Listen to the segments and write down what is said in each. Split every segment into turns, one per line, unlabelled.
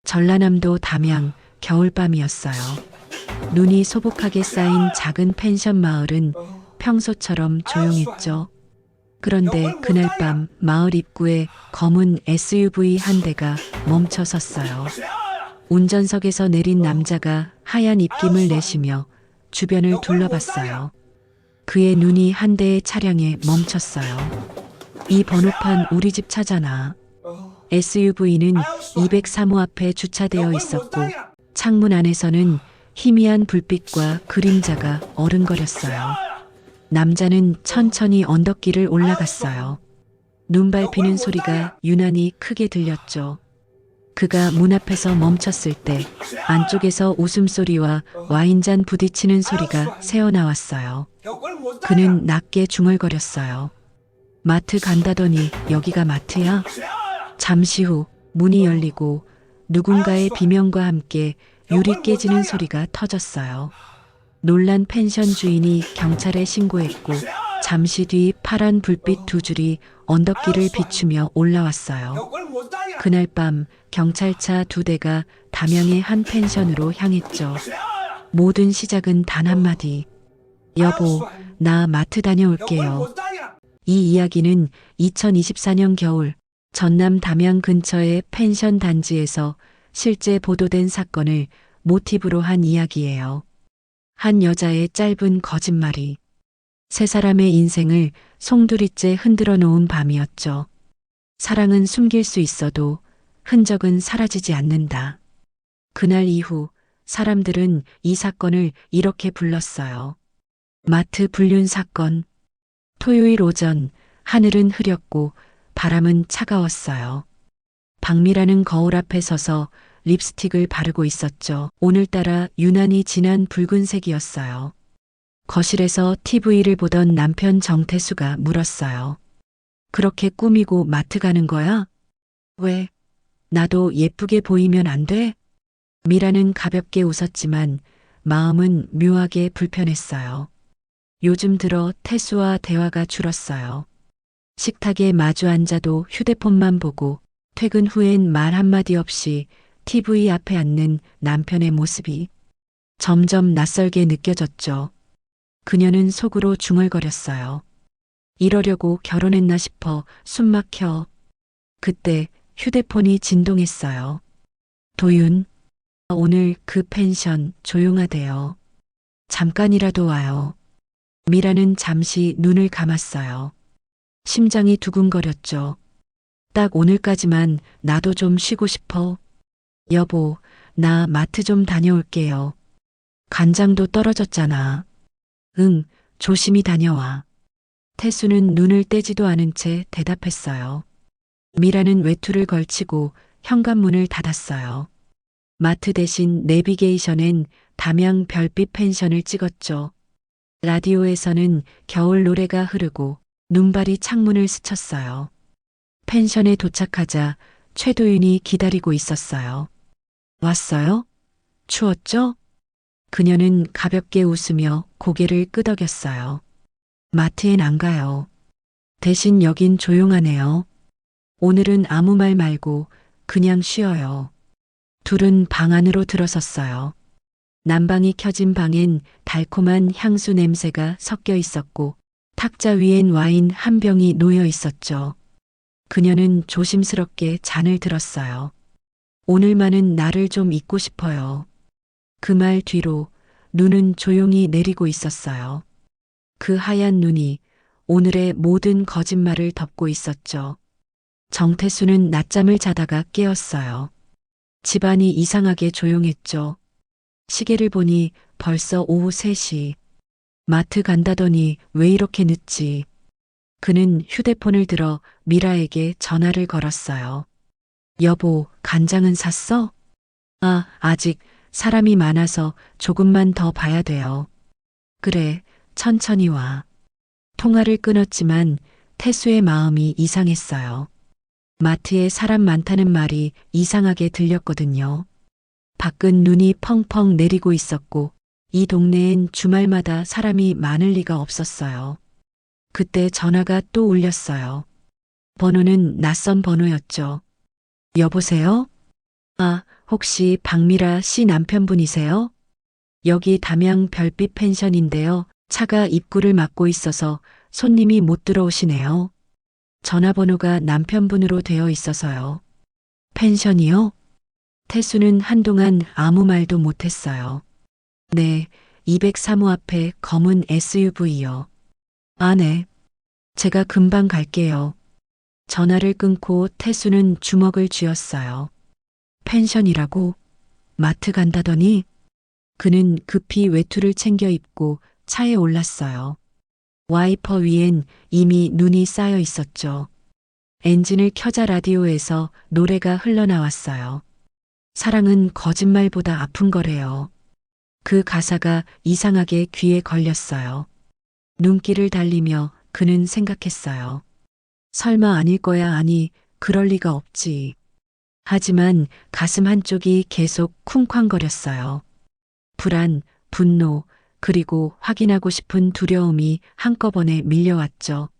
전라남도 담양 겨울밤이었어요. 눈이 소복하게 쌓인 작은 펜션 마을은 평소처럼 조용했죠. 그런데 그날 밤 마을 입구에 검은 SUV 한 대가 멈춰 섰어요. 운전석에서 내린 남자가 하얀 입김을 내쉬며 주변을 둘러봤어요. 그의 눈이 한 대의 차량에 멈췄어요. 이 번호판 우리 집 차잖아. SUV는 203호 앞에 주차되어 있었고 창문 안에서는 희미한 불빛과 그림자가 어른거렸어요. 남자는 천천히 언덕길을 올라갔어요. 눈 밟히는 소리가 유난히 크게 들렸죠. 그가 문 앞에서 멈췄을 때 안쪽에서 웃음소리와 와인잔 부딪히는 소리가 새어나왔어요. 그는 낮게 중얼거렸어요. 마트 간다더니 여기가 마트야? 잠시 후 문이 열리고 누군가의 비명과 함께 유리 깨지는 소리가 터졌어요. 놀란 펜션 주인이 경찰에 신고했고 잠시 뒤 파란 불빛 두 줄이 언덕길을 비추며 올라왔어요. 그날 밤 경찰차 두 대가 담양의 한 펜션으로 향했죠. 모든 시작은 단 한마디. 여보, 나 마트 다녀올게요. 이 이야기는 2024년 겨울 전남 담양 근처의 펜션 단지에서 실제 보도된 사건을 모티브로 한 이야기예요. 한 여자의 짧은 거짓말이 세 사람의 인생을 송두리째 흔들어 놓은 밤이었죠. 사랑은 숨길 수 있어도 흔적은 사라지지 않는다. 그날 이후 사람들은 이 사건을 이렇게 불렀어요. 마트 불륜 사건. 토요일 오전 하늘은 흐렸고 바람은 차가웠어요. 박미라는 거울 앞에 서서 립스틱을 바르고 있었죠. 오늘따라 유난히 진한 붉은색이었어요. 거실에서 TV를 보던 남편 정태수가 물었어요. 그렇게 꾸미고 마트 가는 거야? 왜? 나도 예쁘게 보이면 안 돼? 미라는 가볍게 웃었지만 마음은 묘하게 불편했어요. 요즘 들어 태수와 대화가 줄었어요. 식탁에 마주 앉아도 휴대폰만 보고 퇴근 후엔 말 한마디 없이 TV 앞에 앉는 남편의 모습이 점점 낯설게 느껴졌죠. 그녀는 속으로 중얼거렸어요. 이러려고 결혼했나 싶어 숨 막혀. 그때 휴대폰이 진동했어요. 도윤, 오늘 그 펜션 조용하대요. 잠깐이라도 와요. 미라는 잠시 눈을 감았어요. 심장이 두근거렸죠. 딱 오늘까지만 나도 좀 쉬고 싶어. 여보, 나 마트 좀 다녀올게요. 간장도 떨어졌잖아. 응, 조심히 다녀와. 태수는 눈을 떼지도 않은 채 대답했어요. 미라는 외투를 걸치고 현관문을 닫았어요. 마트 대신 내비게이션엔 담양 별빛 펜션을 찍었죠. 라디오에서는 겨울 노래가 흐르고 눈발이 창문을 스쳤어요. 펜션에 도착하자 최도윤이 기다리고 있었어요. 왔어요? 추웠죠? 그녀는 가볍게 웃으며 고개를 끄덕였어요. 마트엔 안 가요. 대신 여긴 조용하네요. 오늘은 아무 말 말고 그냥 쉬어요. 둘은 방 안으로 들어섰어요. 난방이 켜진 방엔 달콤한 향수 냄새가 섞여 있었고 탁자 위엔 와인 한 병이 놓여 있었죠. 그녀는 조심스럽게 잔을 들었어요. 오늘만은 나를 좀 잊고 싶어요. 그 말 뒤로 눈은 조용히 내리고 있었어요. 그 하얀 눈이 오늘의 모든 거짓말을 덮고 있었죠. 정태수는 낮잠을 자다가 깨었어요. 집안이 이상하게 조용했죠. 시계를 보니 벌써 오후 3시. 마트 간다더니 왜 이렇게 늦지? 그는 휴대폰을 들어 미라에게 전화를 걸었어요. 여보, 간장은 샀어? 아, 아직 사람이 많아서 조금만 더 봐야 돼요. 그래, 천천히 와. 통화를 끊었지만 태수의 마음이 이상했어요. 마트에 사람 많다는 말이 이상하게 들렸거든요. 밖은 눈이 펑펑 내리고 있었고 이 동네엔 주말마다 사람이 많을 리가 없었어요. 그때 전화가 또 울렸어요. 번호는 낯선 번호였죠. 여보세요? 아, 혹시 박미라 씨 남편분이세요? 여기 담양 별빛 펜션인데요. 차가 입구를 막고 있어서 손님이 못 들어오시네요. 전화번호가 남편분으로 되어 있어서요. 펜션이요? 태수는 한동안 아무 말도 못했어요. 네, 203호 앞에 검은 SUV요. 아, 네. 제가 금방 갈게요. 전화를 끊고 태수는 주먹을 쥐었어요. 펜션이라고? 마트 간다더니? 그는 급히 외투를 챙겨 입고 차에 올랐어요. 와이퍼 위엔 이미 눈이 쌓여 있었죠. 엔진을 켜자 라디오에서 노래가 흘러나왔어요. 사랑은 거짓말보다 아픈 거래요. 그 가사가 이상하게 귀에 걸렸어요. 눈길을 달리며 그는 생각했어요. 설마 아닐 거야. 아니, 그럴 리가 없지. 하지만 가슴 한쪽이 계속 쿵쾅거렸어요. 불안, 분노, 그리고 확인하고 싶은 두려움이 한꺼번에 밀려왔죠.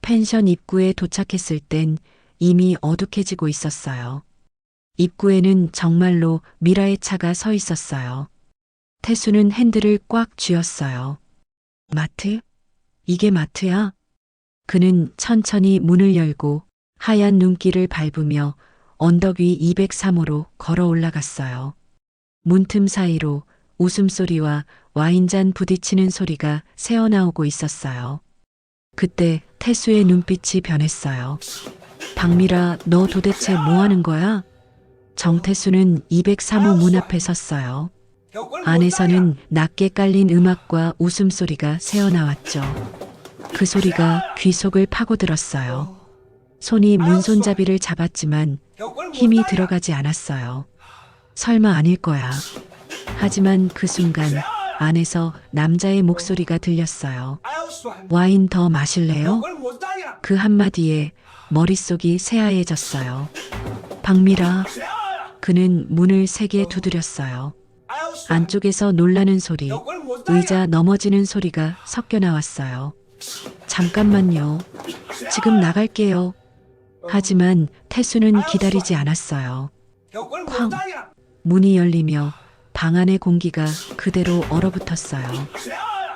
펜션 입구에 도착했을 땐 이미 어둑해지고 있었어요. 입구에는 정말로 미라의 차가 서 있었어요. 태수는 핸들을 꽉 쥐었어요. 마트? 이게 마트야? 그는 천천히 문을 열고 하얀 눈길을 밟으며 언덕 위 203호로 걸어 올라갔어요. 문틈 사이로 웃음소리와 와인잔 부딪히는 소리가 새어나오고 있었어요. 그때 태수의 눈빛이 변했어요. 박미라, 너 도대체 뭐 하는 거야? 정태수는 203호 문 앞에 섰어요. 안에서는 낮게 깔린 음악과 웃음소리가 새어나왔죠. 그 소리가 귀 속을 파고들었어요. 손이 문손잡이를 잡았지만 힘이 들어가지 않았어요. 설마 아닐 거야. 하지만 그 순간 안에서 남자의 목소리가 들렸어요. 와인 더 마실래요? 그 한마디에 머릿속이 새하얘졌어요. 박미라. 그는 문을 세게 두드렸어요. 안쪽에서 놀라는 소리, 의자 넘어지는 소리가 섞여 나왔어요. 잠깐만요. 지금 나갈게요. 하지만 태수는 기다리지 않았어요. 쾅! 문이 열리며 방 안의 공기가 그대로 얼어붙었어요.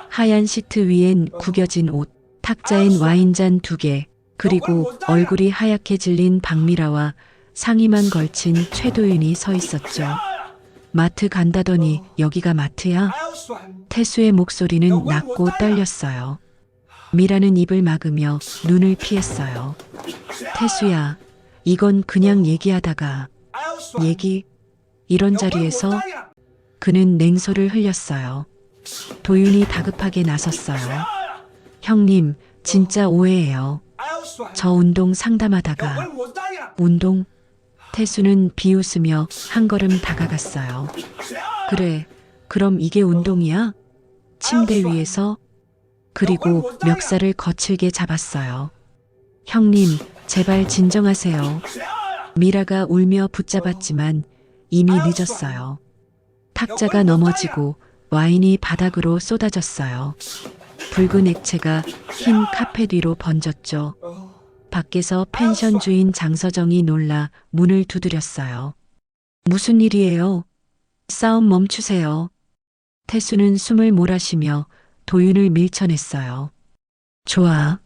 하얀 시트 위엔 구겨진 옷, 탁자엔 와인잔 2개, 그리고 얼굴이 하얗게 질린 박미라와 상의만 걸친 최도윤이 서 있었죠. 마트 간다더니 여기가 마트야? 태수의 목소리는 낮고 떨렸어요. 미라는 입을 막으며 눈을 피했어요. 태수야, 이건 그냥 얘기하다가. 얘기? 이런 자리에서? 그는 냉소를 흘렸어요. 도윤이 다급하게 나섰어요. 형님, 진짜 오해예요. 저 운동 상담하다가. 운동? 태수는 비웃으며 한 걸음 다가갔어요. 그래, 그럼 이게 운동이야? 침대 위에서? 그리고 멱살을 거칠게 잡았어요. 형님, 제발 진정하세요. 미라가 울며 붙잡았지만 이미 늦었어요. 탁자가 넘어지고 와인이 바닥으로 쏟아졌어요. 붉은 액체가 흰 카펫 위로 번졌죠. 밖에서 펜션 주인 장서정이 놀라 문을 두드렸어요. 무슨 일이에요? 싸움 멈추세요. 태수는 숨을 몰아쉬며 도윤을 밀쳐냈어요. 좋아.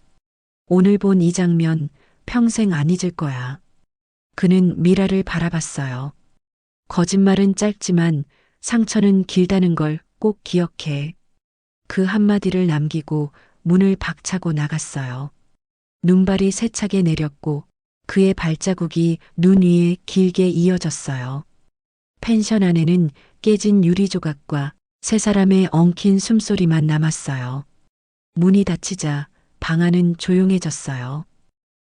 오늘 본 이 장면 평생 안 잊을 거야. 그는 미라를 바라봤어요. 거짓말은 짧지만 상처는 길다는 걸 꼭 기억해. 그 한마디를 남기고 문을 박차고 나갔어요. 눈발이 세차게 내렸고 그의 발자국이 눈 위에 길게 이어졌어요. 펜션 안에는 깨진 유리 조각과 세 사람의 엉킨 숨소리만 남았어요. 문이 닫히자 방 안은 조용해졌어요.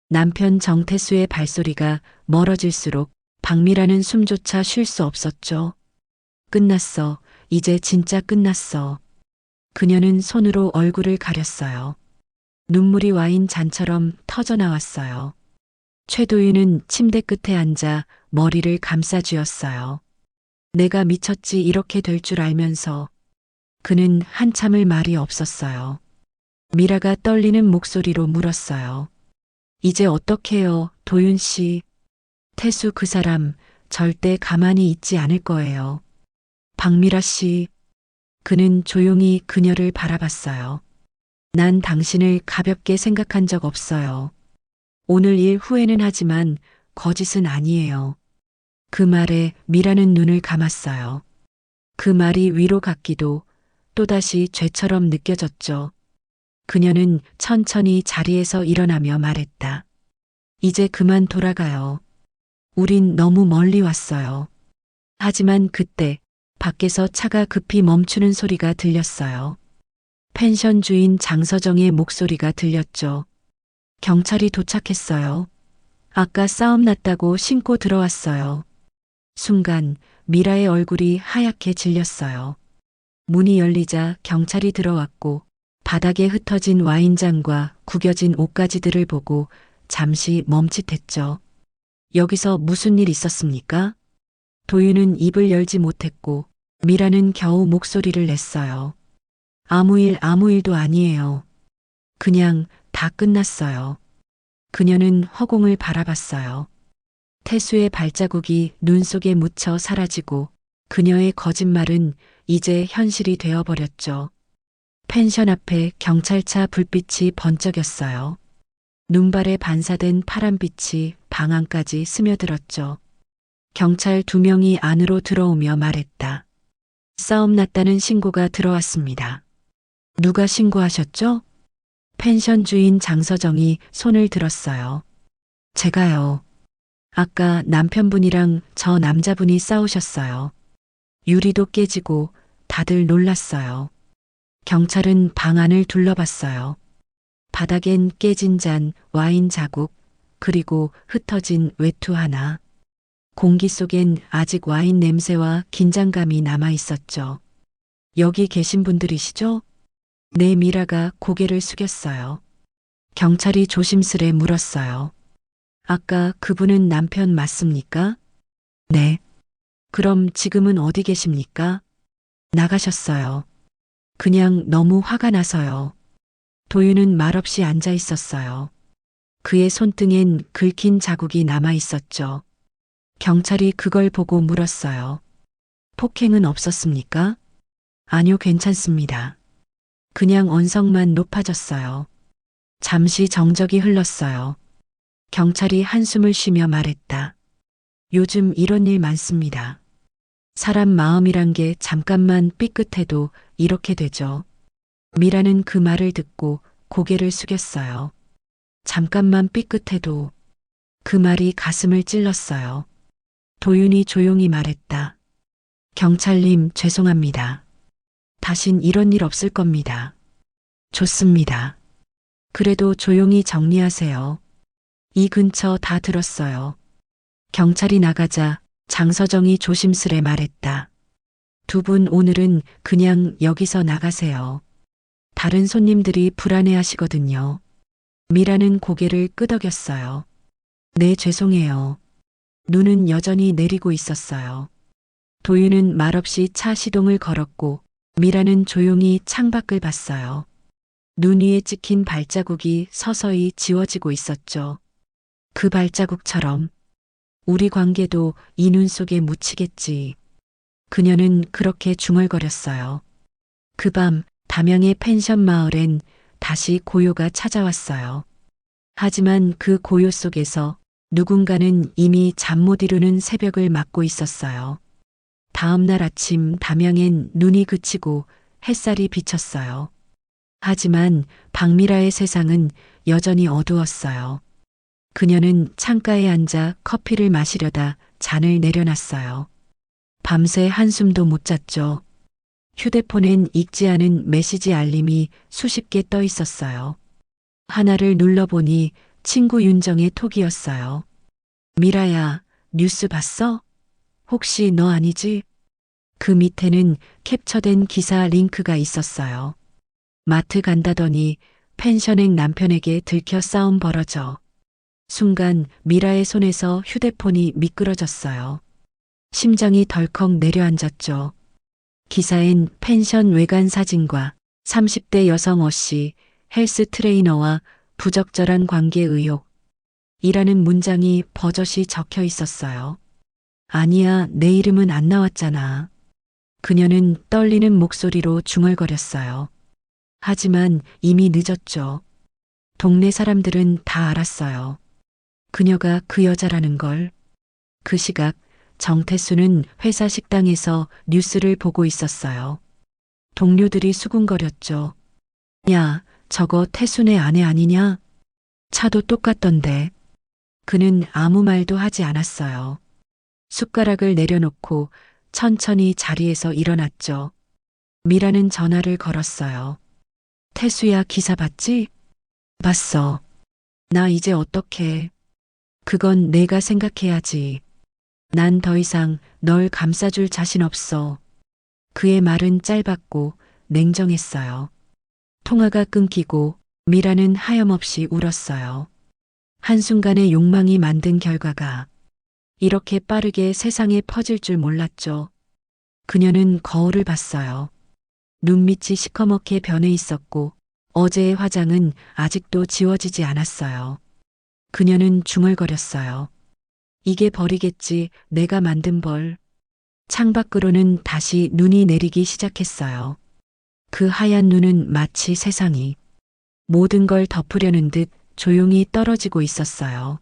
남편 정태수의 발소리가 멀어질수록 박미라는 숨조차 쉴 수 없었죠. 끝났어. 이제 진짜 끝났어. 그녀는 손으로 얼굴을 가렸어요. 눈물이 와인 잔처럼 터져 나왔어요. 최도윤은 침대 끝에 앉아 머리를 감싸쥐었어요. 내가 미쳤지 이렇게 될 줄 알면서. 그는 한참을 말이 없었어요. 미라가 떨리는 목소리로 물었어요. 이제 어떡해요, 도윤 씨. 태수 그 사람 절대 가만히 있지 않을 거예요. 박미라 씨, 그는 조용히 그녀를 바라봤어요. 난 당신을 가볍게 생각한 적 없어요. 오늘 일 후회는 하지만 거짓은 아니에요. 그 말에 미라는 눈을 감았어요. 그 말이 위로 같기도 또다시 죄처럼 느껴졌죠. 그녀는 천천히 자리에서 일어나며 말했다. 이제 그만 돌아가요. 우린 너무 멀리 왔어요. 하지만 그때 밖에서 차가 급히 멈추는 소리가 들렸어요. 펜션 주인 장서정의 목소리가 들렸죠. 경찰이 도착했어요. 아까 싸움 났다고 신고 들어왔어요. 순간 미라의 얼굴이 하얗게 질렸어요. 문이 열리자 경찰이 들어왔고 바닥에 흩어진 와인잔과 구겨진 옷가지들을 보고 잠시 멈칫했죠. 여기서 무슨 일 있었습니까? 도윤은 입을 열지 못했고 미라는 겨우 목소리를 냈어요. 아무 일도 아니에요. 그냥 다 끝났어요. 그녀는 허공을 바라봤어요. 태수의 발자국이 눈 속에 묻혀 사라지고 그녀의 거짓말은 이제 현실이 되어버렸죠. 펜션 앞에 경찰차 불빛이 번쩍였어요. 눈발에 반사된 파란빛이 방 안까지 스며들었죠. 경찰 2명이 안으로 들어오며 말했다. 싸움 났다는 신고가 들어왔습니다. 누가 신고하셨죠? 펜션 주인 장서정이 손을 들었어요. 제가요. 아까 남편분이랑 저 남자분이 싸우셨어요. 유리도 깨지고 다들 놀랐어요. 경찰은 방 안을 둘러봤어요. 바닥엔 깨진 잔, 와인 자국, 그리고 흩어진 외투 하나. 공기 속엔 아직 와인 냄새와 긴장감이 남아 있었죠. 여기 계신 분들이시죠? 네, 미라가 고개를 숙였어요. 경찰이 조심스레 물었어요. 아까 그분은 남편 맞습니까? 네. 그럼 지금은 어디 계십니까? 나가셨어요. 그냥 너무 화가 나서요. 도윤은 말없이 앉아 있었어요. 그의 손등엔 긁힌 자국이 남아 있었죠. 경찰이 그걸 보고 물었어요. 폭행은 없었습니까? 아니요, 괜찮습니다. 그냥 언성만 높아졌어요. 잠시 정적이 흘렀어요. 경찰이 한숨을 쉬며 말했다. 요즘 이런 일 많습니다. 사람 마음이란 게 잠깐만 삐끗해도 이렇게 되죠. 미라는 그 말을 듣고 고개를 숙였어요. 잠깐만 삐끗해도 그 말이 가슴을 찔렀어요. 도윤이 조용히 말했다. 경찰님, 죄송합니다. 다신 이런 일 없을 겁니다. 좋습니다. 그래도 조용히 정리하세요. 이 근처 다 들었어요. 경찰이 나가자 장서정이 조심스레 말했다. 두 분 오늘은 그냥 여기서 나가세요. 다른 손님들이 불안해하시거든요. 미라는 고개를 끄덕였어요. 네, 죄송해요. 눈은 여전히 내리고 있었어요. 도윤은 말없이 차 시동을 걸었고 미라는 조용히 창밖을 봤어요. 눈 위에 찍힌 발자국이 서서히 지워지고 있었죠. 그 발자국처럼 우리 관계도 이 눈 속에 묻히겠지. 그녀는 그렇게 중얼거렸어요. 그 밤 담양의 펜션 마을엔 다시 고요가 찾아왔어요. 하지만 그 고요 속에서 누군가는 이미 잠 못 이루는 새벽을 맞고 있었어요. 다음 날 아침 담양엔 눈이 그치고 햇살이 비쳤어요. 하지만 박미라의 세상은 여전히 어두웠어요. 그녀는 창가에 앉아 커피를 마시려다 잔을 내려놨어요. 밤새 한숨도 못 잤죠. 휴대폰엔 읽지 않은 메시지 알림이 수십 개 떠 있었어요. 하나를 눌러보니 친구 윤정의 톡이었어요. 미라야, 뉴스 봤어? 혹시 너 아니지? 그 밑에는 캡처된 기사 링크가 있었어요. 마트 간다더니 펜션행 남편에게 들켜 싸움 벌어져. 순간 미라의 손에서 휴대폰이 미끄러졌어요. 심장이 덜컥 내려앉았죠. 기사엔 펜션 외관 사진과 30대 여성 어씨, 헬스 트레이너와 부적절한 관계 의혹 이라는 문장이 버젓이 적혀 있었어요. 아니야, 내 이름은 안 나왔잖아. 그녀는 떨리는 목소리로 중얼거렸어요. 하지만 이미 늦었죠. 동네 사람들은 다 알았어요. 그녀가 그 여자라는 걸. 그 시각 정태수는 회사 식당에서 뉴스를 보고 있었어요. 동료들이 수군거렸죠. 야, 저거 태순의 아내 아니냐? 차도 똑같던데. 그는 아무 말도 하지 않았어요. 숟가락을 내려놓고 천천히 자리에서 일어났죠. 미라는 전화를 걸었어요. 태수야, 기사 봤지? 봤어. 나 이제 어떡해. 그건 내가 생각해야지. 난 더 이상 널 감싸줄 자신 없어. 그의 말은 짧았고 냉정했어요. 통화가 끊기고 미라는 하염없이 울었어요. 한순간의 욕망이 만든 결과가 이렇게 빠르게 세상에 퍼질 줄 몰랐죠. 그녀는 거울을 봤어요. 눈밑이 시커멓게 변해 있었고 어제의 화장은 아직도 지워지지 않았어요. 그녀는 중얼거렸어요. 이게 벌이겠지, 내가 만든 벌. 창밖으로는 다시 눈이 내리기 시작했어요. 그 하얀 눈은 마치 세상이 모든 걸 덮으려는 듯 조용히 떨어지고 있었어요.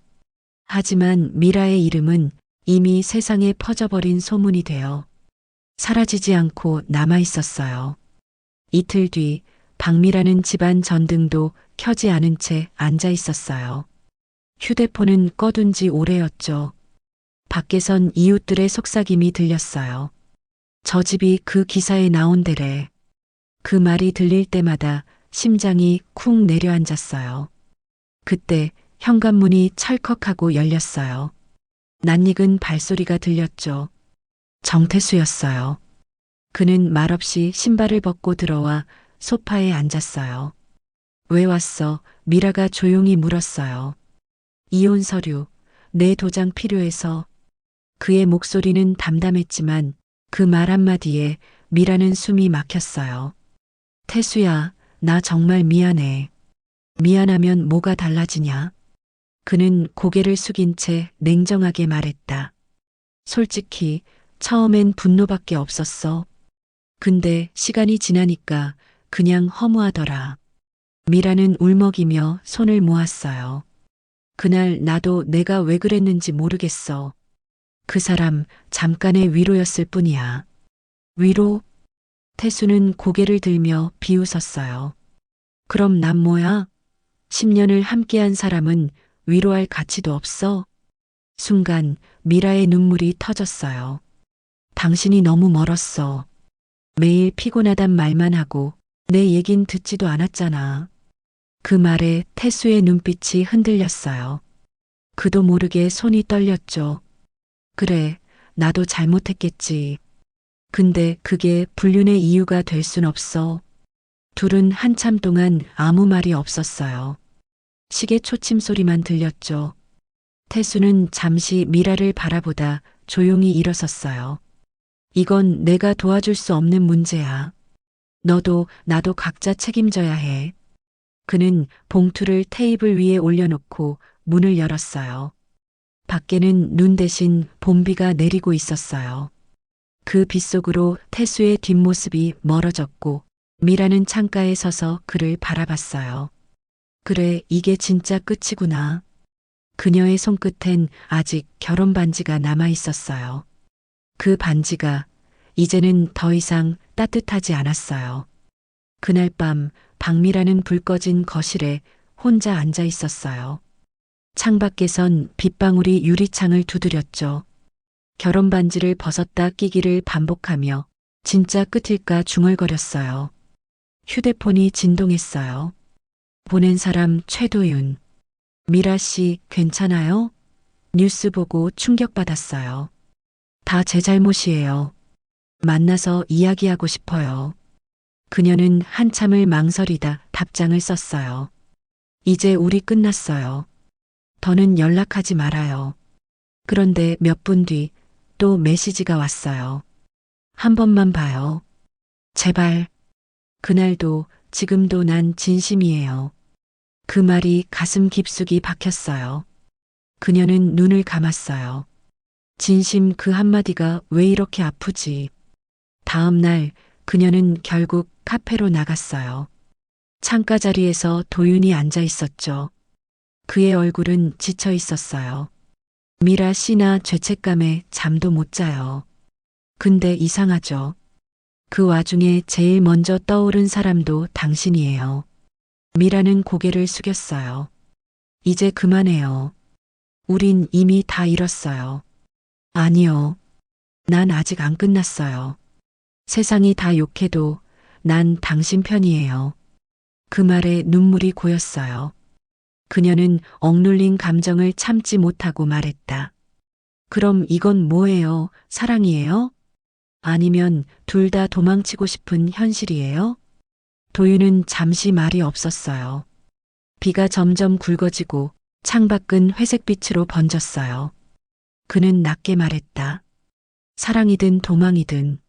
하지만 미라의 이름은 이미 세상에 퍼져버린 소문이 되어 사라지지 않고 남아 있었어요. 이틀 뒤 박미라는 집안 전등도 켜지 않은 채 앉아 있었어요. 휴대폰은 꺼둔 지 오래였죠. 밖에선 이웃들의 속삭임이 들렸어요. 저 집이 그 기사에 나온 데래. 그 말이 들릴 때마다 심장이 쿵 내려앉았어요. 그때 현관문이 찰컥하고 열렸어요. 낯익은 발소리가 들렸죠. 정태수였어요. 그는 말없이 신발을 벗고 들어와 소파에 앉았어요. 왜 왔어? 미라가 조용히 물었어요. 이혼 서류, 내 도장 필요해서. 그의 목소리는 담담했지만 그 말 한마디에 미라는 숨이 막혔어요. 태수야, 나 정말 미안해. 미안하면 뭐가 달라지냐? 그는 고개를 숙인 채 냉정하게 말했다. 솔직히 처음엔 분노밖에 없었어. 근데 시간이 지나니까 그냥 허무하더라. 미라는 울먹이며 손을 모았어요. 그날 나도 내가 왜 그랬는지 모르겠어. 그 사람 잠깐의 위로였을 뿐이야. 위로? 태수는 고개를 들며 비웃었어요. 그럼 난 뭐야? 10년을 함께한 사람은 위로할 가치도 없어? 순간 미라의 눈물이 터졌어요. 당신이 너무 멀었어. 매일 피곤하단 말만 하고 내 얘긴 듣지도 않았잖아. 그 말에 태수의 눈빛이 흔들렸어요. 그도 모르게 손이 떨렸죠. 그래, 나도 잘못했겠지. 근데 그게 불륜의 이유가 될 순 없어. 둘은 한참 동안 아무 말이 없었어요. 시계 초침 소리만 들렸죠. 태수는 잠시 미라를 바라보다 조용히 일어섰어요. 이건 내가 도와줄 수 없는 문제야. 너도 나도 각자 책임져야 해. 그는 봉투를 테이블 위에 올려놓고 문을 열었어요. 밖에는 눈 대신 봄비가 내리고 있었어요. 그 빗속으로 태수의 뒷모습이 멀어졌고 미라는 창가에 서서 그를 바라봤어요. 그래, 이게 진짜 끝이구나. 그녀의 손끝엔 아직 결혼 반지가 남아 있었어요. 그 반지가 이제는 더 이상 따뜻하지 않았어요. 그날 밤 박미라는 불 꺼진 거실에 혼자 앉아 있었어요. 창밖에선 빗방울이 유리창을 두드렸죠. 결혼 반지를 벗었다 끼기를 반복하며 진짜 끝일까 중얼거렸어요. 휴대폰이 진동했어요. 보낸 사람 최도윤. 미라 씨 괜찮아요? 뉴스 보고 충격받았어요. 다 제 잘못이에요. 만나서 이야기하고 싶어요. 그녀는 한참을 망설이다 답장을 썼어요. 이제 우리 끝났어요. 더는 연락하지 말아요. 그런데 몇 분 뒤 또 메시지가 왔어요. 한 번만 봐요. 제발. 그날도 지금도 난 진심이에요. 그 말이 가슴 깊숙이 박혔어요. 그녀는 눈을 감았어요. 진심 그 한마디가 왜 이렇게 아프지? 다음 날 그녀는 결국 카페로 나갔어요. 창가 자리에서 도윤이 앉아 있었죠. 그의 얼굴은 지쳐 있었어요. 미라 씨나 죄책감에 잠도 못 자요. 근데 이상하죠. 그 와중에 제일 먼저 떠오른 사람도 당신이에요. 미라는 고개를 숙였어요. 이제 그만해요. 우린 이미 다 잃었어요. 아니요. 난 아직 안 끝났어요. 세상이 다 욕해도 난 당신 편이에요. 그 말에 눈물이 고였어요. 그녀는 억눌린 감정을 참지 못하고 말했다. 그럼 이건 뭐예요? 사랑이에요? 아니면 둘 다 도망치고 싶은 현실이에요? 도윤은 잠시 말이 없었어요. 비가 점점 굵어지고 창밖은 회색빛으로 번졌어요. 그는 낮게 말했다. 사랑이든 도망이든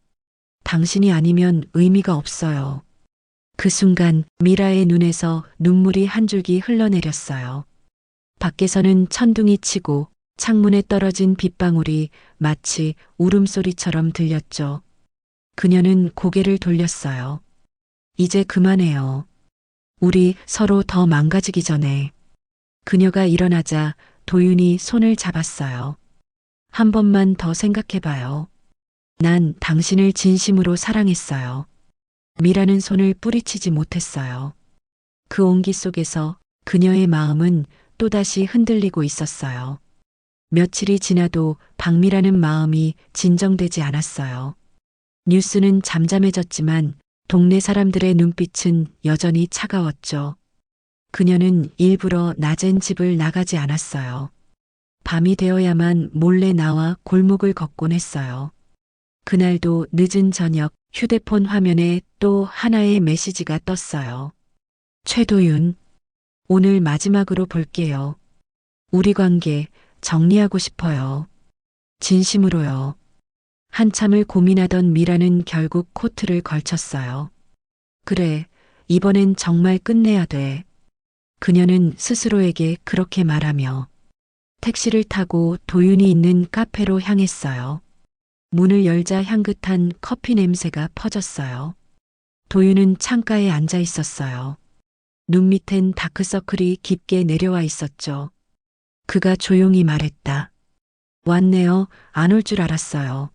당신이 아니면 의미가 없어요. 그 순간 미라의 눈에서 눈물이 한 줄기 흘러내렸어요. 밖에서는 천둥이 치고 창문에 떨어진 빗방울이 마치 울음소리처럼 들렸죠. 그녀는 고개를 돌렸어요. 이제 그만해요. 우리 서로 더 망가지기 전에. 그녀가 일어나자 도윤이 손을 잡았어요. 한 번만 더 생각해봐요. 난 당신을 진심으로 사랑했어요. 미라는 손을 뿌리치지 못했어요. 그 온기 속에서 그녀의 마음은 또다시 흔들리고 있었어요. 며칠이 지나도 박미라는 마음이 진정되지 않았어요. 뉴스는 잠잠해졌지만 동네 사람들의 눈빛은 여전히 차가웠죠. 그녀는 일부러 낮엔 집을 나가지 않았어요. 밤이 되어야만 몰래 나와 골목을 걷곤 했어요. 그날도 늦은 저녁 휴대폰 화면에 또 하나의 메시지가 떴어요. 최도윤, 오늘 마지막으로 볼게요. 우리 관계 정리하고 싶어요. 진심으로요. 한참을 고민하던 미라는 결국 코트를 걸쳤어요. 그래, 이번엔 정말 끝내야 돼. 그녀는 스스로에게 그렇게 말하며 택시를 타고 도윤이 있는 카페로 향했어요. 문을 열자 향긋한 커피 냄새가 퍼졌어요. 도윤은 창가에 앉아 있었어요. 눈 밑엔 다크서클이 깊게 내려와 있었죠. 그가 조용히 말했다. 왔네요. 안 올 줄 알았어요.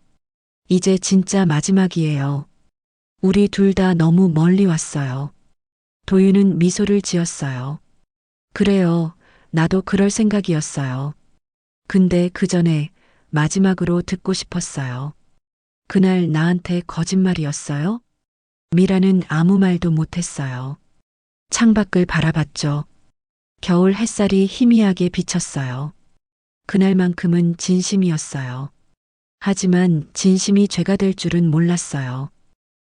이제 진짜 마지막이에요. 우리 둘 다 너무 멀리 왔어요. 도윤은 미소를 지었어요. 그래요. 나도 그럴 생각이었어요. 근데 그 전에 마지막으로 듣고 싶었어요. 그날 나한테 거짓말이었어요? 미라는 아무 말도 못했어요. 창밖을 바라봤죠. 겨울 햇살이 희미하게 비쳤어요. 그날만큼은 진심이었어요. 하지만 진심이 죄가 될 줄은 몰랐어요.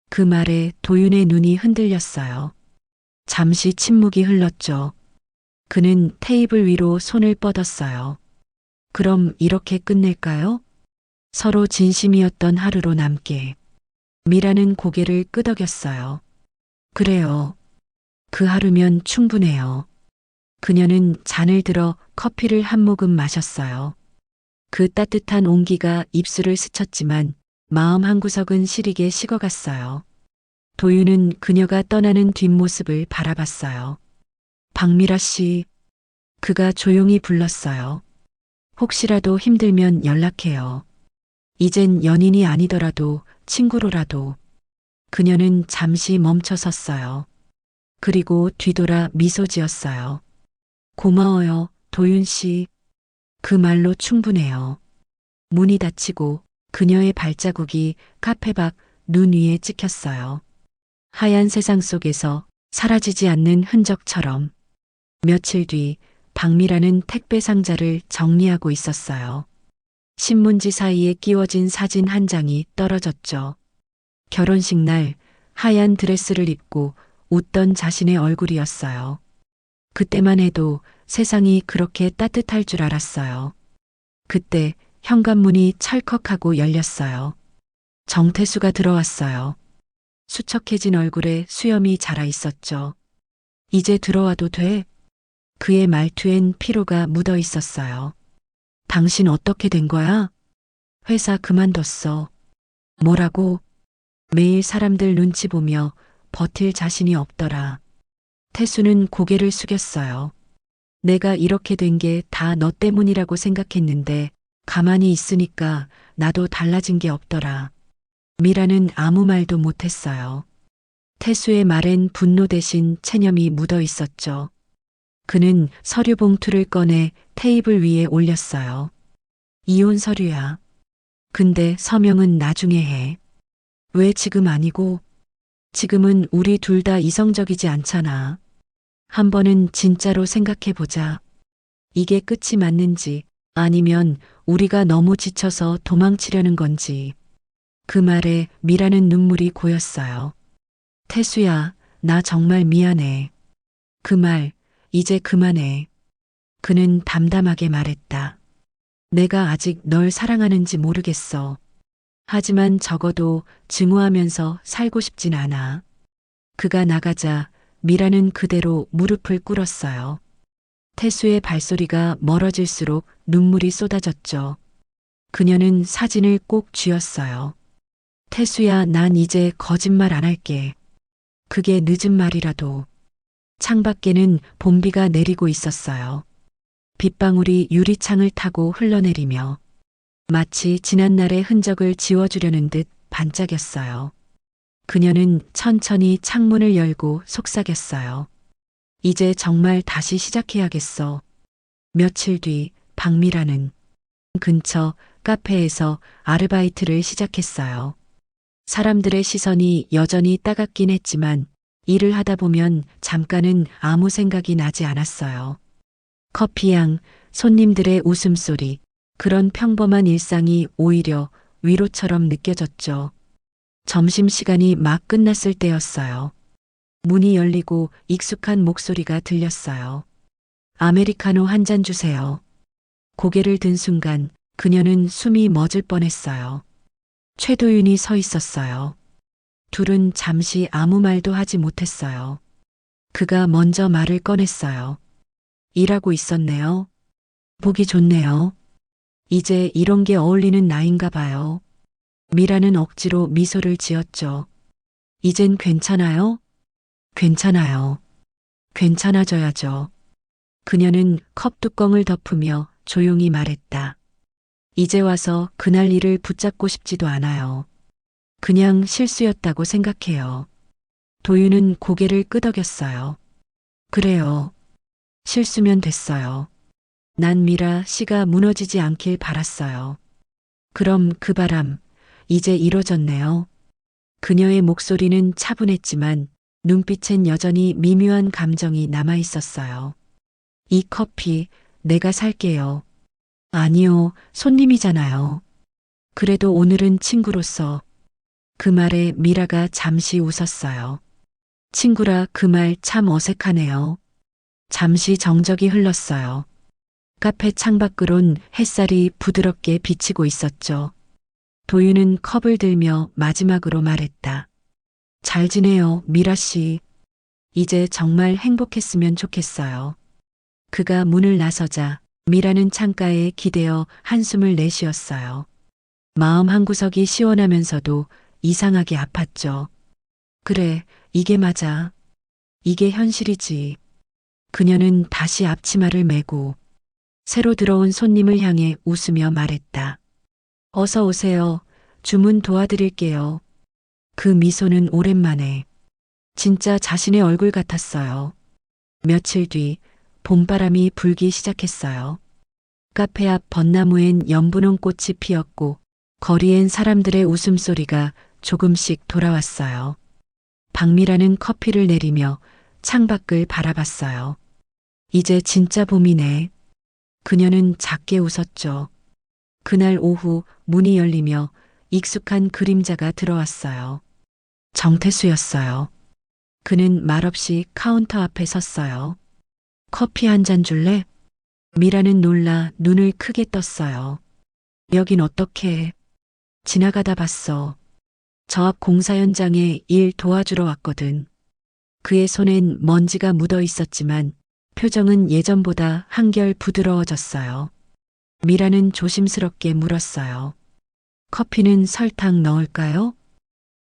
그 말에 도윤의 눈이 흔들렸어요. 잠시 침묵이 흘렀죠. 그는 테이블 위로 손을 뻗었어요. 그럼 이렇게 끝낼까요? 서로 진심이었던 하루로 남게. 미라는 고개를 끄덕였어요. 그래요. 그 하루면 충분해요. 그녀는 잔을 들어 커피를 한 모금 마셨어요. 그 따뜻한 온기가 입술을 스쳤지만 마음 한구석은 시리게 식어갔어요. 도윤은 그녀가 떠나는 뒷모습을 바라봤어요. 박미라 씨, 그가 조용히 불렀어요. 혹시라도 힘들면 연락해요. 이젠 연인이 아니더라도 친구로라도. 그녀는 잠시 멈춰 섰어요. 그리고 뒤돌아 미소 지었어요. 고마워요, 도윤 씨. 그 말로 충분해요. 문이 닫히고 그녀의 발자국이 카페 밖 눈 위에 찍혔어요. 하얀 세상 속에서 사라지지 않는 흔적처럼. 며칠 뒤 박미라는 택배 상자를 정리하고 있었어요. 신문지 사이에 끼워진 사진 한 장이 떨어졌죠. 결혼식 날 하얀 드레스를 입고 웃던 자신의 얼굴이었어요. 그때만 해도 세상이 그렇게 따뜻할 줄 알았어요. 그때 현관문이 찰컥하고 열렸어요. 정태수가 들어왔어요. 수척해진 얼굴에 수염이 자라 있었죠. 이제 들어와도 돼? 그의 말투엔 피로가 묻어 있었어요. 당신 어떻게 된 거야? 회사 그만뒀어. 뭐라고? 매일 사람들 눈치 보며 버틸 자신이 없더라. 태수는 고개를 숙였어요. 내가 이렇게 된 게 다 너 때문이라고 생각했는데 가만히 있으니까 나도 달라진 게 없더라. 미라는 아무 말도 못했어요. 태수의 말엔 분노 대신 체념이 묻어 있었죠. 그는 서류 봉투를 꺼내 테이블 위에 올렸어요. 이혼 서류야. 근데 서명은 나중에 해. 왜 지금 아니고? 지금은 우리 둘 다 이성적이지 않잖아. 한 번은 진짜로 생각해 보자. 이게 끝이 맞는지 아니면 우리가 너무 지쳐서 도망치려는 건지. 그 말에 미라는 눈물이 고였어요. 태수야, 나 정말 미안해. 그 말, 이제 그만해. 그는 담담하게 말했다. 내가 아직 널 사랑하는지 모르겠어. 하지만 적어도 증오하면서 살고 싶진 않아. 그가 나가자 미라는 그대로 무릎을 꿇었어요. 태수의 발소리가 멀어질수록 눈물이 쏟아졌죠. 그녀는 사진을 꼭 쥐었어요. 태수야, 난 이제 거짓말 안 할게. 그게 늦은 말이라도. 창밖에는 봄비가 내리고 있었어요. 빗방울이 유리창을 타고 흘러내리며 마치 지난날의 흔적을 지워주려는 듯 반짝였어요. 그녀는 천천히 창문을 열고 속삭였어요. 이제 정말 다시 시작해야겠어. 며칠 뒤 박미라는 근처 카페에서 아르바이트를 시작했어요. 사람들의 시선이 여전히 따갑긴 했지만 일을 하다 보면 잠깐은 아무 생각이 나지 않았어요. 커피향, 손님들의 웃음소리, 그런 평범한 일상이 오히려 위로처럼 느껴졌죠. 점심시간이 막 끝났을 때였어요. 문이 열리고 익숙한 목소리가 들렸어요. 아메리카노 한 잔 주세요. 고개를 든 순간 그녀는 숨이 멎을 뻔했어요. 최도윤이 서 있었어요. 둘은 잠시 아무 말도 하지 못했어요. 그가 먼저 말을 꺼냈어요. 일하고 있었네요. 보기 좋네요. 이제 이런 게 어울리는 나이인가 봐요. 미라는 억지로 미소를 지었죠. 이젠 괜찮아요? 괜찮아요. 괜찮아져야죠. 그녀는 컵 뚜껑을 덮으며 조용히 말했다. 이제 와서 그날 일을 붙잡고 싶지도 않아요. 그냥 실수였다고 생각해요. 도윤은 고개를 끄덕였어요. 그래요. 실수면 됐어요. 난 미라 씨가 무너지지 않길 바랐어요. 그럼 그 바람, 이제 이뤄졌네요. 그녀의 목소리는 차분했지만 눈빛엔 여전히 미묘한 감정이 남아 있었어요. 이 커피 내가 살게요. 아니요, 손님이잖아요. 그래도 오늘은 친구로서. 그 말에 미라가 잠시 웃었어요. 친구라 그 말 참 어색하네요. 잠시 정적이 흘렀어요. 카페 창밖으론 햇살이 부드럽게 비치고 있었죠. 도윤은 컵을 들며 마지막으로 말했다. 잘 지내요, 미라 씨. 이제 정말 행복했으면 좋겠어요. 그가 문을 나서자 미라는 창가에 기대어 한숨을 내쉬었어요. 마음 한구석이 시원하면서도 이상하게 아팠죠. 그래, 이게 맞아. 이게 현실이지. 그녀는 다시 앞치마를 메고 새로 들어온 손님을 향해 웃으며 말했다. 어서 오세요. 주문 도와드릴게요. 그 미소는 오랜만에 진짜 자신의 얼굴 같았어요. 며칠 뒤 봄바람이 불기 시작했어요. 카페 앞 벚나무엔 연분홍 꽃이 피었고 거리엔 사람들의 웃음소리가 조금씩 돌아왔어요. 박미라는 커피를 내리며 창밖을 바라봤어요. 이제 진짜 봄이네. 그녀는 작게 웃었죠. 그날 오후 문이 열리며 익숙한 그림자가 들어왔어요. 정태수였어요. 그는 말없이 카운터 앞에 섰어요. 커피 한 잔 줄래? 미라는 놀라 눈을 크게 떴어요. 여긴 어떻게? 지나가다 봤어. 저 앞 공사 현장에 일 도와주러 왔거든. 그의 손엔 먼지가 묻어 있었지만 표정은 예전보다 한결 부드러워졌어요. 미라는 조심스럽게 물었어요. 커피는 설탕 넣을까요?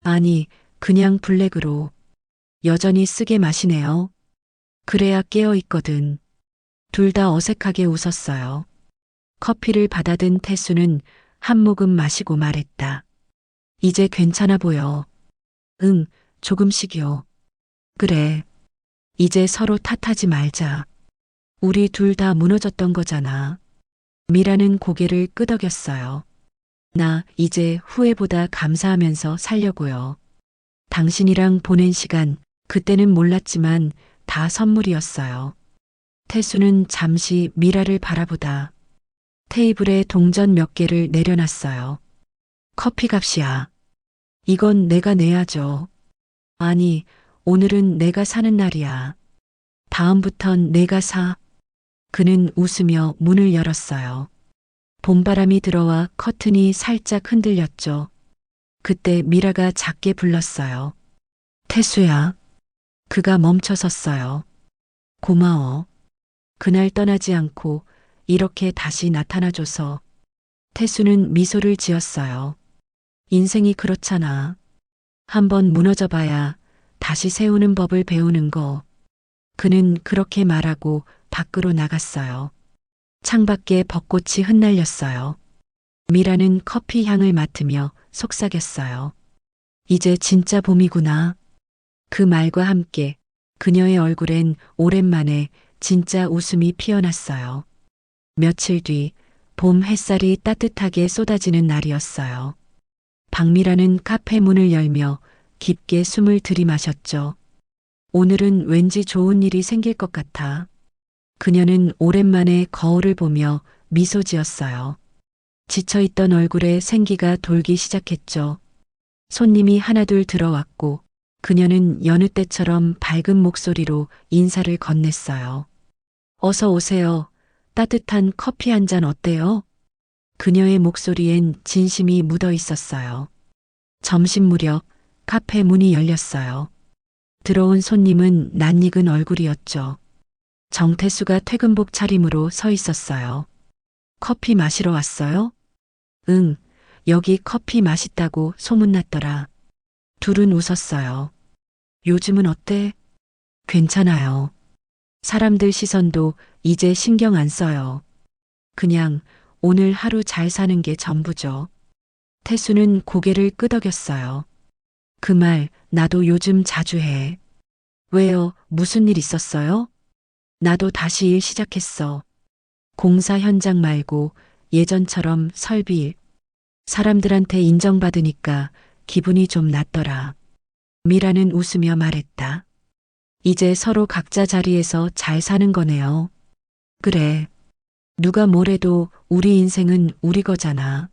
아니, 그냥 블랙으로. 여전히 쓰게 마시네요. 그래야 깨어 있거든. 둘 다 어색하게 웃었어요. 커피를 받아든 태수는 한 모금 마시고 말했다. 이제 괜찮아 보여. 응, 조금씩요. 그래. 이제 서로 탓하지 말자. 우리 둘 다 무너졌던 거잖아. 미라는 고개를 끄덕였어요. 나 이제 후회보다 감사하면서 살려고요. 당신이랑 보낸 시간, 그때는 몰랐지만 다 선물이었어요. 태수는 잠시 미라를 바라보다 테이블에 동전 몇 개를 내려놨어요. 커피 값이야. 이건 내가 내야죠. 아니, 오늘은 내가 사는 날이야. 다음부턴 내가 사. 그는 웃으며 문을 열었어요. 봄바람이 들어와 커튼이 살짝 흔들렸죠. 그때 미라가 작게 불렀어요. 태수야. 그가 멈춰섰어요. 고마워. 그날 떠나지 않고 이렇게 다시 나타나줘서. 태수는 미소를 지었어요. 인생이 그렇잖아. 한번 무너져 봐야 다시 세우는 법을 배우는 거. 그는 그렇게 말하고 밖으로 나갔어요. 창밖에 벚꽃이 흩날렸어요. 미라는 커피 향을 맡으며 속삭였어요. 이제 진짜 봄이구나. 그 말과 함께 그녀의 얼굴엔 오랜만에 진짜 웃음이 피어났어요. 며칠 뒤 봄 햇살이 따뜻하게 쏟아지는 날이었어요. 박미라는 카페 문을 열며 깊게 숨을 들이마셨죠. 오늘은 왠지 좋은 일이 생길 것 같아. 그녀는 오랜만에 거울을 보며 미소 지었어요. 지쳐있던 얼굴에 생기가 돌기 시작했죠. 손님이 하나둘 들어왔고 그녀는 여느 때처럼 밝은 목소리로 인사를 건넸어요. 어서 오세요. 따뜻한 커피 한 잔 어때요? 그녀의 목소리엔 진심이 묻어 있었어요. 점심 무렵 카페 문이 열렸어요. 들어온 손님은 낯익은 얼굴이었죠. 정태수가 퇴근복 차림으로 서 있었어요. 커피 마시러 왔어요? 응, 여기 커피 맛있다고 소문났더라. 둘은 웃었어요. 요즘은 어때? 괜찮아요. 사람들 시선도 이제 신경 안 써요. 그냥 오늘 하루 잘 사는 게 전부죠. 태수는 고개를 끄덕였어요. 그 말 나도 요즘 자주 해. 왜요? 무슨 일 있었어요? 나도 다시 일 시작했어. 공사 현장 말고 예전처럼 설비. 사람들한테 인정받으니까 기분이 좀 낫더라. 미라는 웃으며 말했다. 이제 서로 각자 자리에서 잘 사는 거네요. 그래. 누가 뭐래도 우리 인생은 우리 거잖아.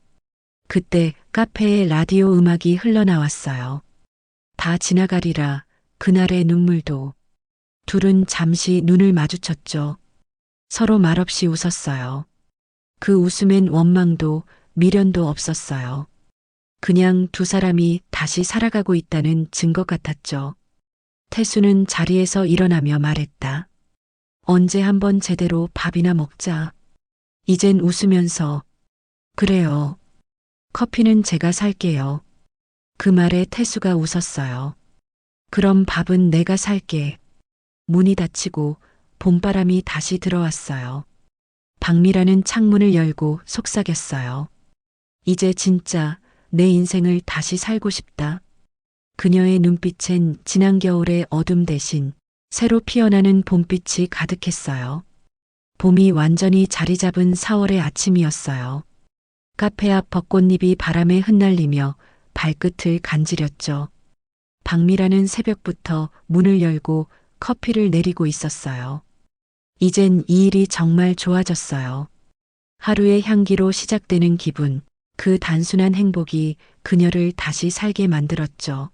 그때 카페에 라디오 음악이 흘러나왔어요. 다 지나가리라 그날의 눈물도. 둘은 잠시 눈을 마주쳤죠. 서로 말없이 웃었어요. 그 웃음엔 원망도 미련도 없었어요. 그냥 두 사람이 다시 살아가고 있다는 증거 같았죠. 태수는 자리에서 일어나며 말했다. 언제 한번 제대로 밥이나 먹자. 이젠 웃으면서. 그래요. 커피는 제가 살게요. 그 말에 태수가 웃었어요. 그럼 밥은 내가 살게. 문이 닫히고 봄바람이 다시 들어왔어요. 박미라는 창문을 열고 속삭였어요. 이제 진짜 내 인생을 다시 살고 싶다. 그녀의 눈빛엔 지난 겨울의 어둠 대신 새로 피어나는 봄빛이 가득했어요. 봄이 완전히 자리 잡은 4월의 아침이었어요. 카페 앞 벚꽃잎이 바람에 흩날리며 발끝을 간지렸죠. 박미라는 새벽부터 문을 열고 커피를 내리고 있었어요. 이젠 이 일이 정말 좋아졌어요. 하루의 향기로 시작되는 기분, 그 단순한 행복이 그녀를 다시 살게 만들었죠.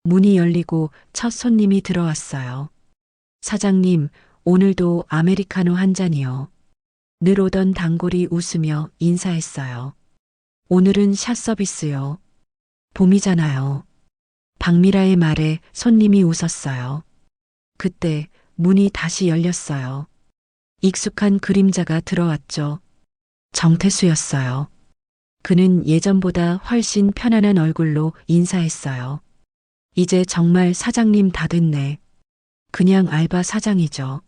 문이 열리고 첫 손님이 들어왔어요. 사장님, 오늘도 아메리카노 한 잔이요. 늘 오던 단골이 웃으며 인사했어요. 오늘은 샷 서비스요. 봄이잖아요. 박미라의 말에 손님이 웃었어요. 그때 문이 다시 열렸어요. 익숙한 그림자가 들어왔죠. 정태수였어요. 그는 예전보다 훨씬 편안한 얼굴로 인사했어요. 이제 정말 사장님 다 됐네. 그냥 알바 사장이죠.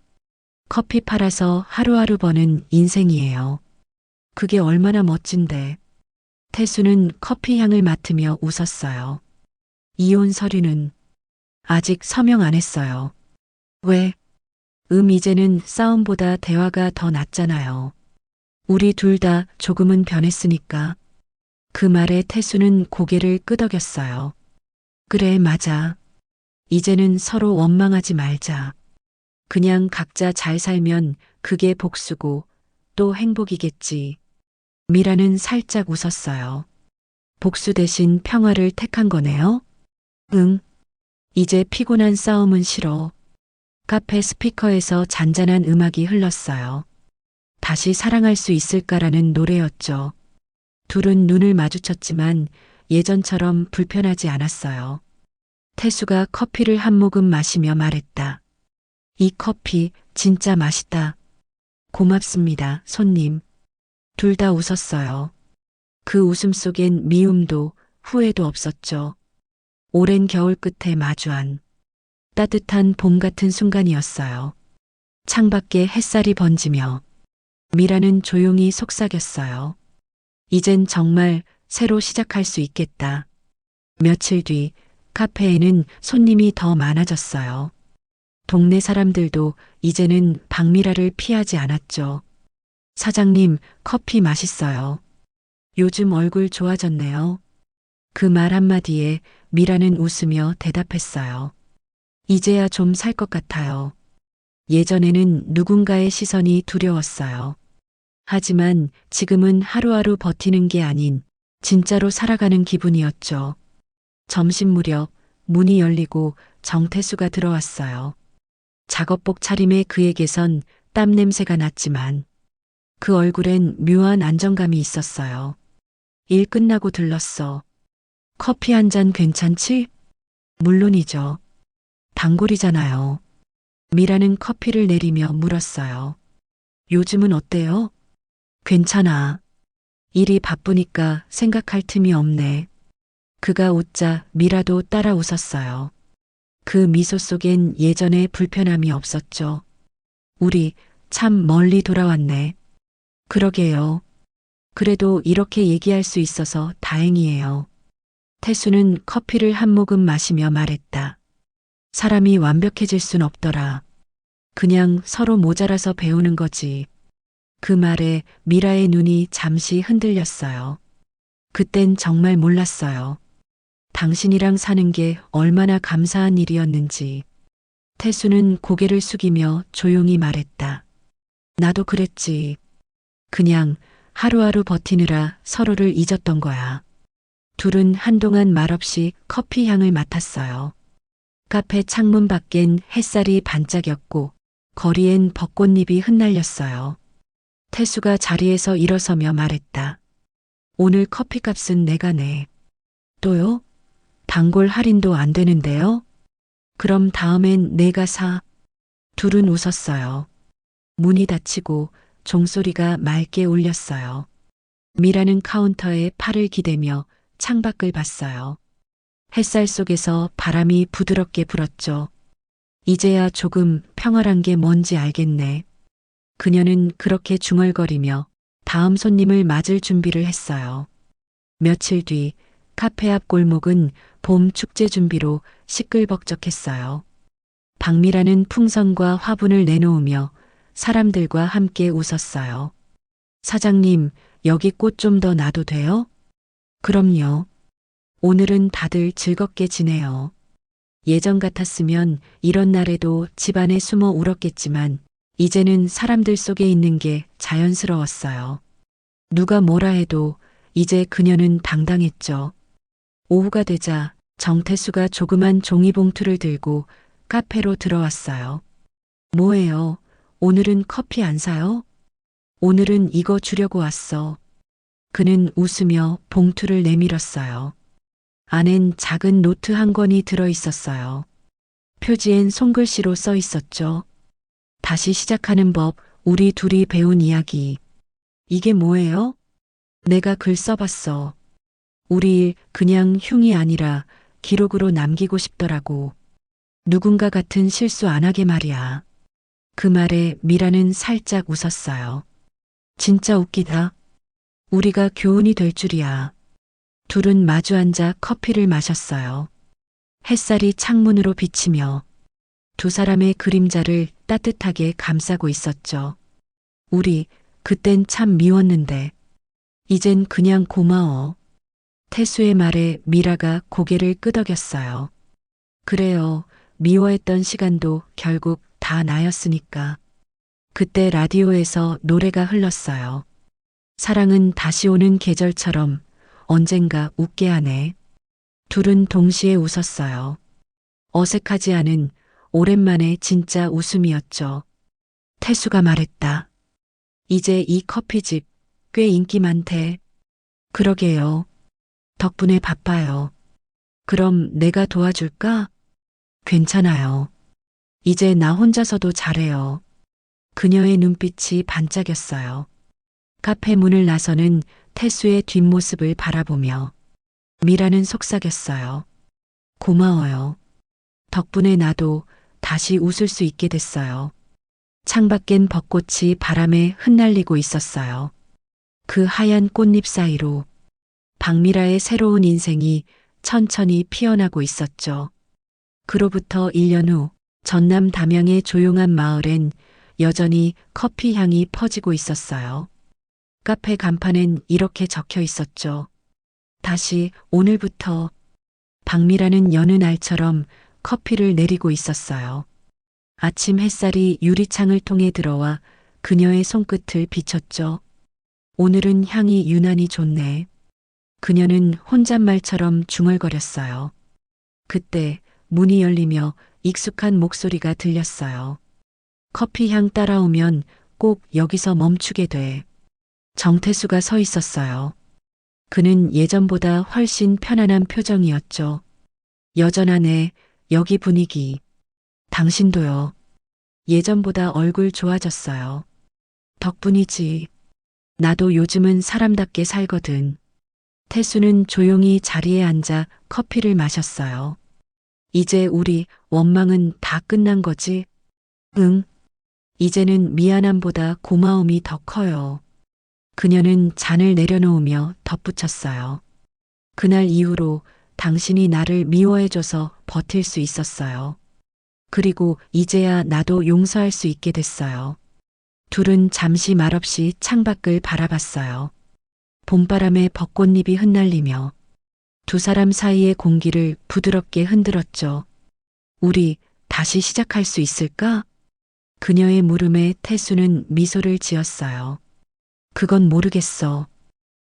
커피 팔아서 하루하루 버는 인생이에요. 그게 얼마나 멋진데. 태수는 커피 향을 맡으며 웃었어요. 이혼 서류는 아직 서명 안 했어요. 왜? 이제는 싸움보다 대화가 더 낫잖아요. 우리 둘 다 조금은 변했으니까. 그 말에 태수는 고개를 끄덕였어요. 그래, 맞아. 이제는 서로 원망하지 말자. 그냥 각자 잘 살면 그게 복수고 또 행복이겠지. 미라는 살짝 웃었어요. 복수 대신 평화를 택한 거네요? 응. 이제 피곤한 싸움은 싫어. 카페 스피커에서 잔잔한 음악이 흘렀어요. 다시 사랑할 수 있을까라는 노래였죠. 둘은 눈을 마주쳤지만 예전처럼 불편하지 않았어요. 태수가 커피를 한 모금 마시며 말했다. 이 커피 진짜 맛있다. 고맙습니다, 손님. 둘 다 웃었어요. 그 웃음 속엔 미움도 후회도 없었죠. 오랜 겨울 끝에 마주한 따뜻한 봄 같은 순간이었어요. 창밖에 햇살이 번지며 미라는 조용히 속삭였어요. 이젠 정말 새로 시작할 수 있겠다. 며칠 뒤 카페에는 손님이 더 많아졌어요. 동네 사람들도 이제는 박미라를 피하지 않았죠. 사장님, 커피 맛있어요. 요즘 얼굴 좋아졌네요. 그 말 한마디에 미라는 웃으며 대답했어요. 이제야 좀 살 것 같아요. 예전에는 누군가의 시선이 두려웠어요. 하지만 지금은 하루하루 버티는 게 아닌 진짜로 살아가는 기분이었죠. 점심 무렵 문이 열리고 정태수가 들어왔어요. 작업복 차림의 그에게선 땀 냄새가 났지만 그 얼굴엔 묘한 안정감이 있었어요. 일 끝나고 들렀어. 커피 한 잔 괜찮지? 물론이죠. 단골이잖아요. 미라는 커피를 내리며 물었어요. 요즘은 어때요? 괜찮아. 일이 바쁘니까 생각할 틈이 없네. 그가 웃자 미라도 따라 웃었어요. 그 미소 속엔 예전의 불편함이 없었죠. 우리 참 멀리 돌아왔네. 그러게요. 그래도 이렇게 얘기할 수 있어서 다행이에요. 태수는 커피를 한 모금 마시며 말했다. 사람이 완벽해질 순 없더라. 그냥 서로 모자라서 배우는 거지. 그 말에 미라의 눈이 잠시 흔들렸어요. 그땐 정말 몰랐어요. 당신이랑 사는 게 얼마나 감사한 일이었는지. 태수는 고개를 숙이며 조용히 말했다. 나도 그랬지. 그냥 하루하루 버티느라 서로를 잊었던 거야. 둘은 한동안 말없이 커피 향을 맡았어요. 카페 창문 밖엔 햇살이 반짝였고 거리엔 벚꽃잎이 흩날렸어요. 태수가 자리에서 일어서며 말했다. 오늘 커피값은 내가 내. 또요? 단골 할인도 안 되는데요? 그럼 다음엔 내가 사. 둘은 웃었어요. 문이 닫히고 종소리가 맑게 울렸어요. 미라는 카운터에 팔을 기대며 창밖을 봤어요. 햇살 속에서 바람이 부드럽게 불었죠. 이제야 조금 평화란 게 뭔지 알겠네. 그녀는 그렇게 중얼거리며 다음 손님을 맞을 준비를 했어요. 며칠 뒤 카페 앞 골목은 봄 축제 준비로 시끌벅적했어요. 박미라는 풍선과 화분을 내놓으며 사람들과 함께 웃었어요. 사장님, 여기 꽃 좀 더 놔도 돼요? 그럼요. 오늘은 다들 즐겁게 지내요. 예전 같았으면 이런 날에도 집안에 숨어 울었겠지만 이제는 사람들 속에 있는 게 자연스러웠어요. 누가 뭐라 해도 이제 그녀는 당당했죠. 오후가 되자 정태수가 조그만 종이봉투를 들고 카페로 들어왔어요. 뭐예요? 오늘은 커피 안 사요? 오늘은 이거 주려고 왔어. 그는 웃으며 봉투를 내밀었어요. 안엔 작은 노트 한 권이 들어 있었어요. 표지엔 손글씨로 써 있었죠. 다시 시작하는 법, 우리 둘이 배운 이야기. 이게 뭐예요? 내가 글 써봤어. 우리 일 그냥 흉이 아니라 기록으로 남기고 싶더라고. 누군가 같은 실수 안 하게 말이야. 그 말에 미라는 살짝 웃었어요. 진짜 웃기다. 우리가 교훈이 될 줄이야. 둘은 마주 앉아 커피를 마셨어요. 햇살이 창문으로 비치며 두 사람의 그림자를 따뜻하게 감싸고 있었죠. 우리 그땐 참 미웠는데 이젠 그냥 고마워. 태수의 말에 미라가 고개를 끄덕였어요. 그래요. 미워했던 시간도 결국 다 나였으니까. 그때 라디오에서 노래가 흘렀어요. 사랑은 다시 오는 계절처럼 언젠가 웃게 하네. 둘은 동시에 웃었어요. 어색하지 않은 오랜만에 진짜 웃음이었죠. 태수가 말했다. 이제 이 커피집 꽤 인기 많대. 그러게요. 덕분에 바빠요. 그럼 내가 도와줄까? 괜찮아요. 이제 나 혼자서도 잘해요. 그녀의 눈빛이 반짝였어요. 카페 문을 나서는 태수의 뒷모습을 바라보며 미라는 속삭였어요. 고마워요. 덕분에 나도 다시 웃을 수 있게 됐어요. 창밖엔 벚꽃이 바람에 흩날리고 있었어요. 그 하얀 꽃잎 사이로 박미라의 새로운 인생이 천천히 피어나고 있었죠. 그로부터 1년 후 전남 담양의 조용한 마을엔 여전히 커피 향이 퍼지고 있었어요. 카페 간판엔 이렇게 적혀 있었죠. 다시 오늘부터. 박미라는 여느 날처럼 커피를 내리고 있었어요. 아침 햇살이 유리창을 통해 들어와 그녀의 손끝을 비췄죠. 오늘은 향이 유난히 좋네. 그녀는 혼잣말처럼 중얼거렸어요. 그때 문이 열리며 익숙한 목소리가 들렸어요. 커피 향 따라오면 꼭 여기서 멈추게 돼. 정태수가 서 있었어요. 그는 예전보다 훨씬 편안한 표정이었죠. 여전하네, 여기 분위기. 당신도요. 예전보다 얼굴 좋아졌어요. 덕분이지. 나도 요즘은 사람답게 살거든. 태수는 조용히 자리에 앉아 커피를 마셨어요. 이제 우리 원망은 다 끝난 거지? 응. 이제는 미안함보다 고마움이 더 커요. 그녀는 잔을 내려놓으며 덧붙였어요. 그날 이후로 당신이 나를 미워해줘서 버틸 수 있었어요. 그리고 이제야 나도 용서할 수 있게 됐어요. 둘은 잠시 말없이 창밖을 바라봤어요. 봄바람에 벚꽃잎이 흩날리며 두 사람 사이의 공기를 부드럽게 흔들었죠. 우리 다시 시작할 수 있을까? 그녀의 물음에 태수는 미소를 지었어요. 그건 모르겠어.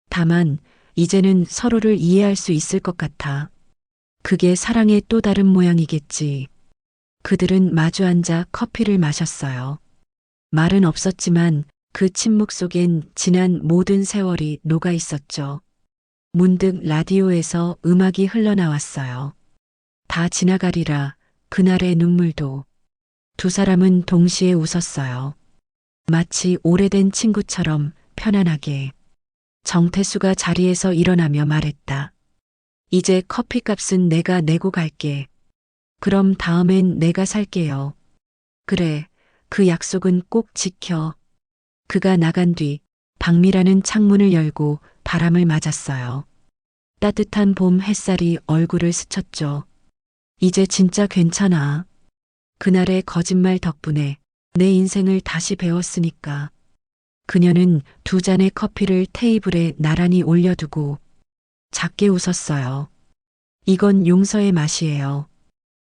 다만 이제는 서로를 이해할 수 있을 것 같아. 그게 사랑의 또 다른 모양이겠지. 그들은 마주 앉아 커피를 마셨어요. 말은 없었지만 그 침묵 속엔 지난 모든 세월이 녹아 있었죠. 문득 라디오에서 음악이 흘러나왔어요. 다 지나가리라, 그날의 눈물도. 두 사람은 동시에 웃었어요. 마치 오래된 친구처럼 편안하게. 정태수가 자리에서 일어나며 말했다. 이제 커피값은 내가 내고 갈게. 그럼 다음엔 내가 살게요. 그래, 그 약속은 꼭 지켜. 그가 나간 뒤 박미라는 창문을 열고 바람을 맞았어요. 따뜻한 봄 햇살이 얼굴을 스쳤죠. 이제 진짜 괜찮아. 그날의 거짓말 덕분에 내 인생을 다시 배웠으니까. 그녀는 두 잔의 커피를 테이블에 나란히 올려두고 작게 웃었어요. 이건 용서의 맛이에요.